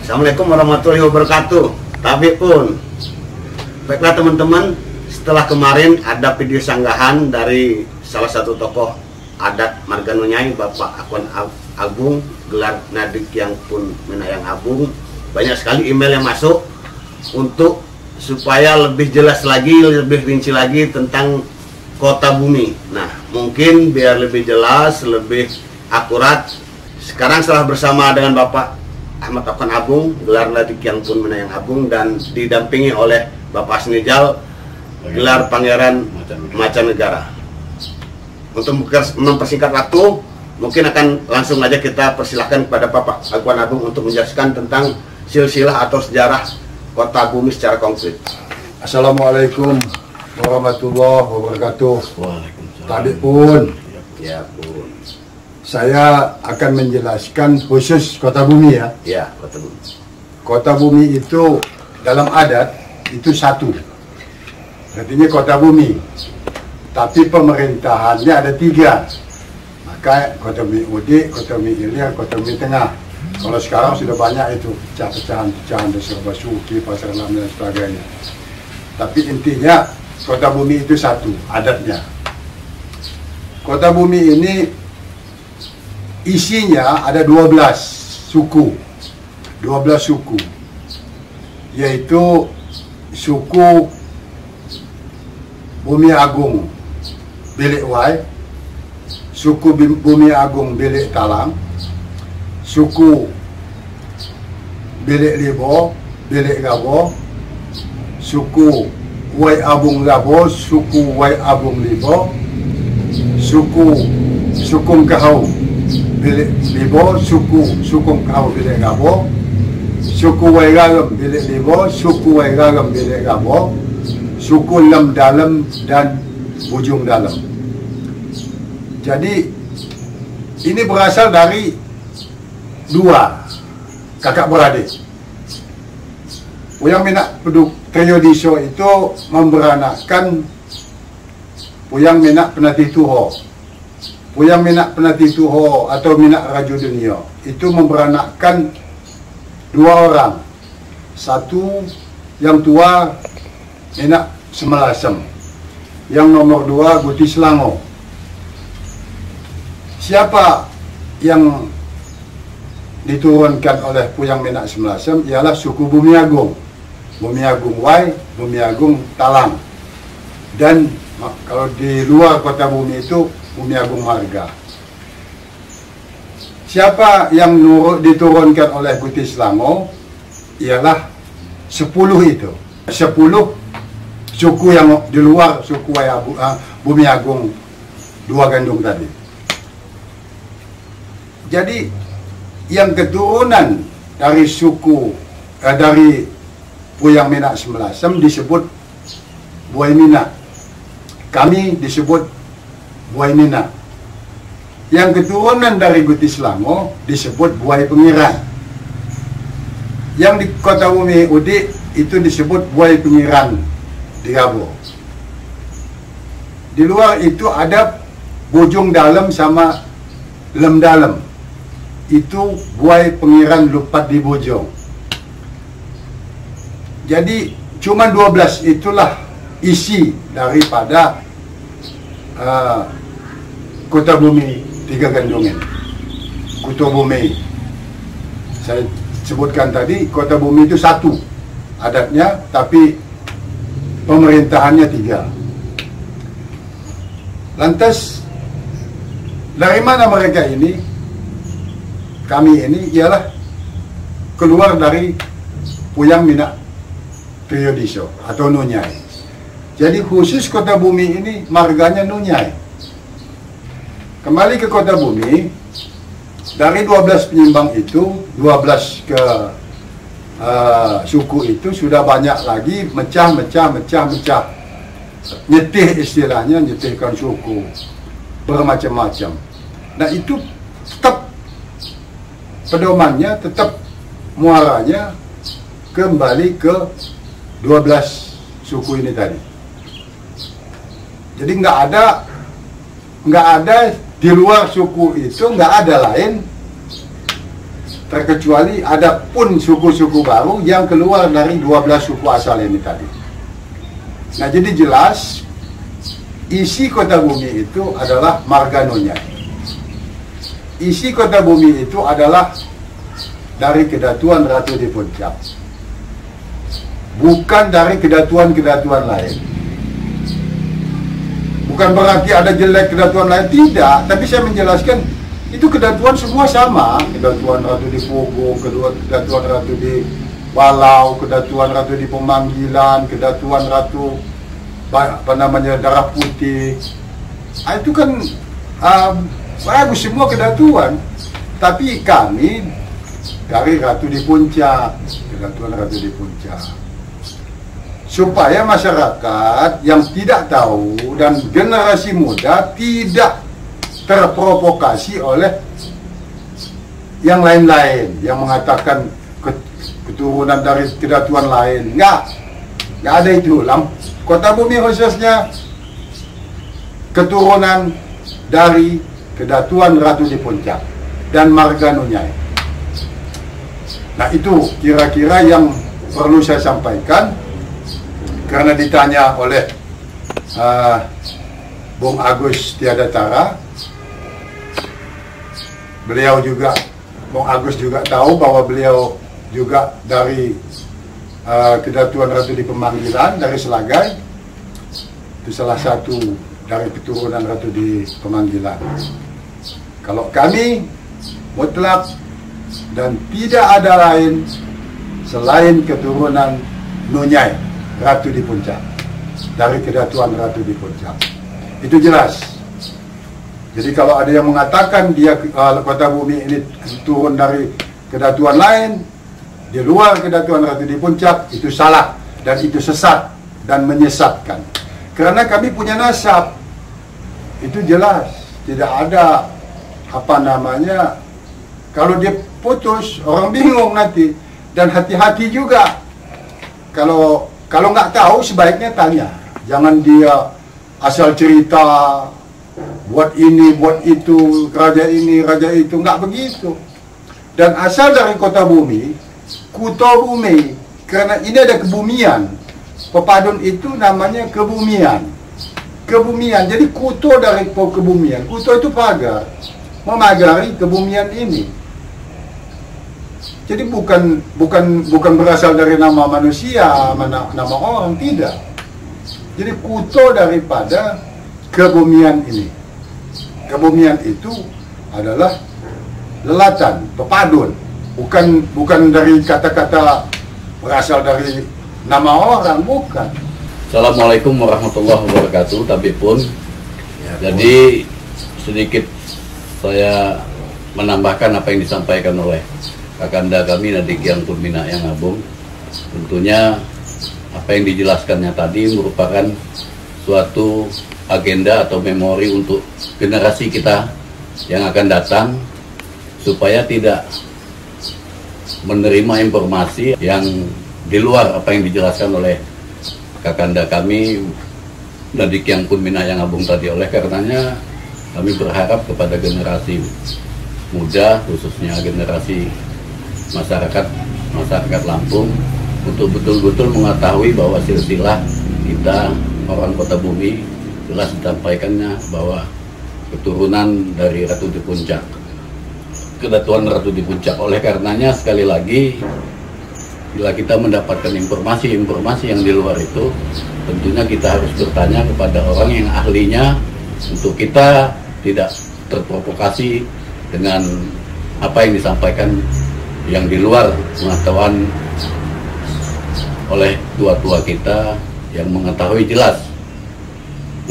Assalamualaikum warahmatullahi wabarakatuh. Tapi pun, baiklah teman-teman, setelah kemarin ada video sanggahan dari salah satu tokoh adat Marga Nunyai, Bapak Akwan Agung, gelar Nadik yang pun Menayang Agung. Banyak sekali email yang masuk untuk supaya lebih jelas lagi, lebih rinci lagi tentang Kota Bumi. Nah, mungkin biar lebih jelas, lebih akurat, sekarang setelah bersama dengan Bapak Ahmad Akwan Agung, gelar Nadik yang pun Menayang Agung, dan didampingi oleh Bapak Asnijal, gelar Pangeran Macanegara. Untuk mempersingkat waktu, mungkin akan langsung aja kita persilahkan kepada Bapak Akwan Agung untuk menjelaskan tentang silsilah atau sejarah Kota Bumi secara konkret. Assalamualaikum warahmatullahi wabarakatuh. Waalaikumsalam. Tadi pun Ya pun. saya akan menjelaskan khusus Kota Bumi ya. Ya, Kota Bumi. Kota Bumi itu dalam adat itu satu. Artinya Kota Bumi. Tapi pemerintahannya ada tiga. Maka Kota Bumi Udik, Kota Bumi Ilir, Kota Bumi Tengah. Kalau sekarang sudah banyak itu pecahan-pecahan Desa Basuki, Pasar Lam dan sebagainya. Tapi intinya Kota Bumi itu satu adatnya. Kota Bumi ini isinya ada 12 suku. 12 suku. Yaitu suku Bumi Agung Bilik Wai, suku Bumi Agung Bilik Talang, suku Bilik Libo, Bilik Gabo, suku Wai Abung Gabo, suku Wai Abung Libo, suku Sukung Kahau Bilik Libo, suku Sukung Kahau Bilik Gabo, suku Wai Gagam Bilik Libo, suku Wai Gagam Bilik Gabo, suku Lem Dalam dan Bujung Dalam. Jadi ini berasal dari dua kakak beradik. Puyang Minak Peduk Triyodiso itu memberanakkan Puyang Minak Penatih Tuho. Puyang Minak Penatih Tuho atau Minak Raju Dunia itu memberanakkan dua orang. Satu yang tua Minak Semelasem, yang nomor dua Guti Selangor. Siapa yang diturunkan oleh Puyang Minak Semelasem ialah suku Bumi Agung. Bumi Agung Wai, Bumi Agung Talang. Dan kalau di luar Kota Bumi itu Bumi Agung Marga. Siapa yang diturunkan oleh Guti Selangor ialah 10 itu. 10 suku yang di luar suku Bumi Agung Dua Gandung tadi. Jadi yang keturunan dari suku dari Puyang Minak Semelasem disebut Buai Minak. Kami disebut Buai Minak. Yang keturunan dari Guti Selangor disebut Buai Pengiran. Yang di Kota Bumi Udik itu disebut Buai Pengiran di Gabo. Di luar itu ada Bujung Dalam sama Lem Dalam. Itu Buai Pengiran Lupat di Bojong. Jadi cuma 12 itulah isi daripada Kota Bumi Tiga Gandungan. Kota Bumi saya sebutkan tadi, Kota Bumi itu satu adatnya, tapi pemerintahannya tiga. Lantas dari mana mereka ini? Kami ini ialah keluar dari Puyang Minak Triyodiso atau Nunyai. Jadi khusus Kota Bumi ini marganya Nunyai. Kembali ke Kota Bumi, dari 12 penyimbang itu, 12 ke suku itu sudah banyak lagi mecah. Nyetih istilahnya, nyetihkan suku bermacam-macam. Nah itu tetap pedomannya, tetap muaranya kembali ke 12 suku ini tadi. Jadi nggak ada di luar suku itu, nggak ada lain terkecuali ada pun suku-suku baru yang keluar dari 12 suku asal ini tadi. Nah, jadi jelas isi Kota Bumi itu adalah marga Nonyai. Isi Kota Bumi itu adalah dari kedatuan Ratu di Puncak, bukan dari kedatuan-kedatuan lain. Bukan berarti ada jelek kedatuan lain, tidak. Tapi saya menjelaskan, itu kedatuan semua sama. Kedatuan Ratu di Pogo, kedatuan Ratu di Walau, kedatuan Ratu di Pemanggilan, kedatuan Ratu Darah Putih. Itu kan bagus semua kedatuan. Tapi kami dari Ratu di Puncak, kedatuan Ratu di Puncak, supaya masyarakat yang tidak tahu dan generasi muda tidak terprovokasi oleh yang lain-lain yang mengatakan keturunan dari kedatuan lain. Nggak ada itu. Kota Bumi khususnya keturunan dari kedatuan Ratu di Puncak dan marga Nonyai. Nah, itu kira-kira yang perlu saya sampaikan. Karena ditanya oleh Bung Agus Tiadatara, Bung Agus juga tahu bahwa beliau juga dari kedatuan Ratu di Pemanggilan, dari Selagai. Itu salah satu dari keturunan Ratu di Pemanggilan. Kalau kami mutlak dan tidak ada lain selain keturunan Nonyai, Ratu di Puncak, dari kedatuan Ratu di Puncak. Itu jelas. Jadi kalau ada yang mengatakan dia Kota Bumi ini turun dari kedatuan lain di luar kedatuan Ratu di Puncak, itu salah dan itu sesat dan menyesatkan. Karena kami punya nasab, itu jelas. Tidak ada kalau dia putus orang bingung nanti. Dan hati-hati juga kalau nggak tahu sebaiknya tanya, jangan dia asal cerita buat ini buat itu, raja ini raja itu, nggak begitu. Dan asal dari Kota Bumi, Kuto Bumi, karena ini ada kebumian. Pepadun itu namanya kebumian. Jadi kuto dari kebumian. Kuto itu pagar, memagari kebumian ini. Jadi bukan berasal dari nama manusia, nama orang, tidak. Jadi kuto daripada kebumian ini. Kebumian itu adalah lelatan, pepadun. Bukan dari kata-kata berasal dari nama orang, bukan. Assalamualaikum warahmatullahi wabarakatuh. Tapi pun jadi sedikit saya menambahkan apa yang disampaikan oleh Kakanda kami Nadik Yang Purmina Yang Agung. Tentunya apa yang dijelaskannya tadi merupakan suatu agenda atau memori untuk generasi kita yang akan datang, supaya tidak menerima informasi yang di luar apa yang dijelaskan oleh Kakanda kami Nadik Yang Purmina Yang Agung tadi. Oleh karenanya kami berharap kepada generasi muda, khususnya generasi masyarakat Lampung, untuk betul-betul mengetahui bahwa silsilah kita orang Kota Bumi jelas disampaikannya bahwa keturunan dari Ratu di Puncak, kedatuan Ratu di Puncak. Oleh karenanya sekali lagi, bila kita mendapatkan informasi yang di luar itu, tentunya kita harus bertanya kepada orang yang ahlinya, untuk kita tidak terprovokasi dengan apa yang disampaikan yang di luar pengetahuan oleh tua-tua kita yang mengetahui jelas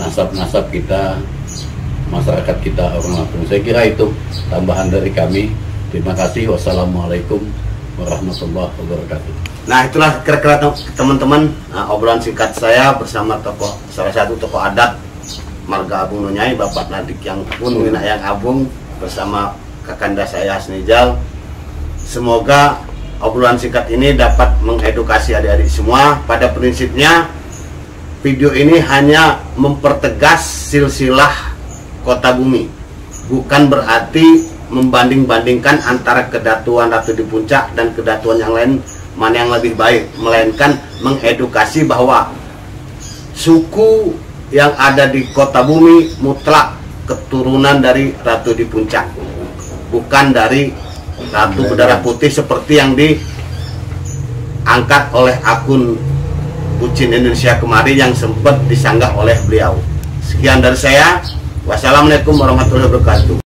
nasab-nasab kita, masyarakat kita orang Lampung. Saya kira itu tambahan dari kami. Terima kasih. Wassalamualaikum warahmatullahi wabarakatuh. Nah, itulah kira-kira teman-teman obrolan singkat saya bersama salah satu tokoh adat marga Agung Nonyai, Bapak Nadik Yang Purmina Yang Agung, bersama Kakanda saya Asnijal. Semoga obrolan singkat ini dapat mengedukasi adik-adik semua. Pada prinsipnya video ini hanya mempertegas silsilah Kota Bumi, bukan berarti membanding-bandingkan antara kedatuan Ratu di Puncak dan kedatuan yang lain mana yang lebih baik, melainkan mengedukasi bahwa suku yang ada di Kota Bumi mutlak keturunan dari Ratu di Puncak, bukan dari Ratu Berdarah Putih seperti yang diangkat oleh akun Bucin Indonesia kemarin yang sempat disanggah oleh beliau. Sekian dari saya. Wassalamualaikum warahmatullahi wabarakatuh.